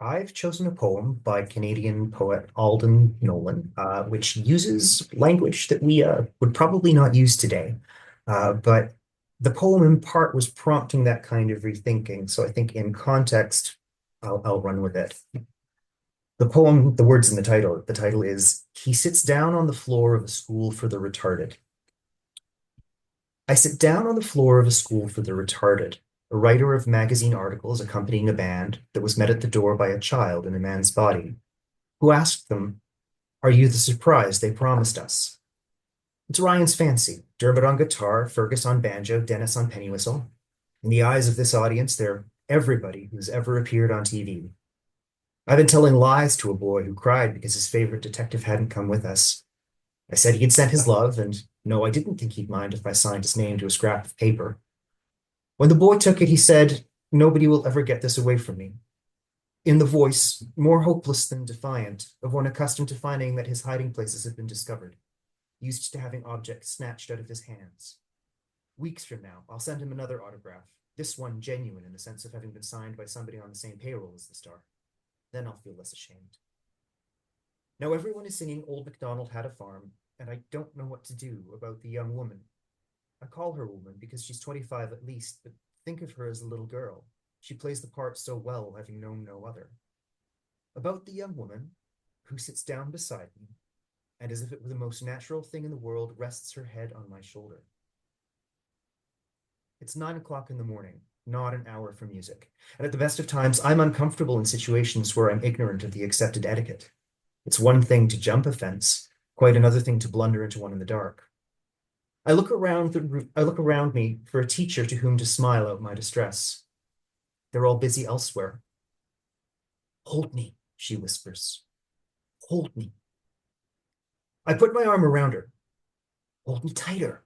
I've chosen a poem by Canadian poet Alden Nowlan, which uses language that we would probably not use today. But the poem in part was prompting that kind of rethinking. So I think in context, I'll run with it. The poem, the words in the title is, He sits down on the floor of a school for the retarded. I sit down on the floor of a school for the retarded, a writer of magazine articles accompanying a band that was met at the door by a child in a man's body, who asked them, Are you the surprise they promised us? It's Ryan's fancy, Dermot on guitar, Fergus on banjo, Dennis on pennywhistle. In the eyes of this audience, they're everybody who's ever appeared on TV. I've been telling lies to a boy who cried because his favorite detective hadn't come with us. I said he'd sent his love, and no, I didn't think he'd mind if I signed his name to a scrap of paper. When the boy took it, he said, Nobody will ever get this away from me. In the voice, more hopeless than defiant, of one accustomed to finding that his hiding places have been discovered, used to having objects snatched out of his hands. Weeks from now, I'll send him another autograph, this one genuine in the sense of having been signed by somebody on the same payroll as the star. Then I'll feel less ashamed. Now everyone is singing Old MacDonald Had a Farm, and I don't know what to do about the young woman. I call her woman because she's 25 at least, but think of her as a little girl. She plays the part so well, having known no other. About the young woman who sits down beside me, and as if it were the most natural thing in the world, rests her head on my shoulder. It's 9 o'clock in the morning, not an hour for music. And at the best of times, I'm uncomfortable in situations where I'm ignorant of the accepted etiquette. It's one thing to jump a fence, quite another thing to blunder into one in the dark. I look around me for a teacher to whom to smile out my distress. They're all busy elsewhere. Hold me, she whispers. Hold me. I put my arm around her. Hold me tighter.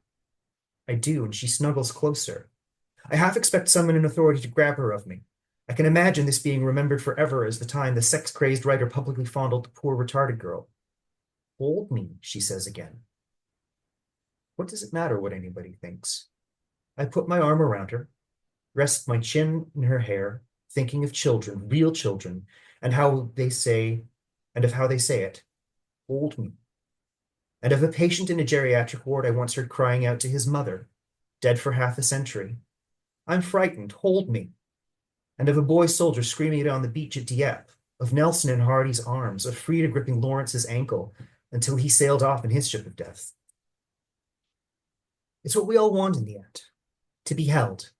I do, and she snuggles closer. I half expect someone in authority to grab her of me. I can imagine this being remembered forever as the time the sex-crazed writer publicly fondled the poor retarded girl. Hold me, she says again. What does it matter what anybody thinks? I put my arm around her, rest my chin in her hair, thinking of children, real children, and how they say, and of how they say it, hold me. And of a patient in a geriatric ward I once heard crying out to his mother, dead for half a century, I'm frightened, hold me. And of a boy soldier screaming it on the beach at Dieppe, of Nelson in Hardy's arms, of Frida gripping Lawrence's ankle until he sailed off in his ship of death. It's what we all want in the end, to be held,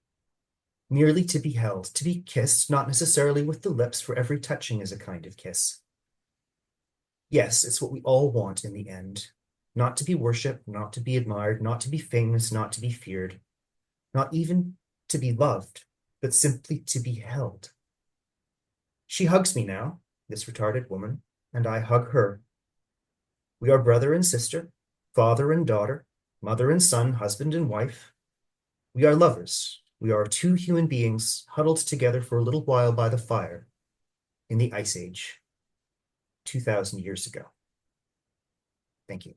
merely to be held, to be kissed, not necessarily with the lips, for every touching is a kind of kiss. Yes, it's what we all want in the end, not to be worshipped, not to be admired, not to be famous, not to be feared, not even to be loved, but simply to be held. She hugs me now, this retarded woman, and I hug her. We are brother and sister, father and daughter, mother and son, husband and wife. We are lovers. We are two human beings huddled together for a little while by the fire in the Ice Age, 2,000 years ago. Thank you.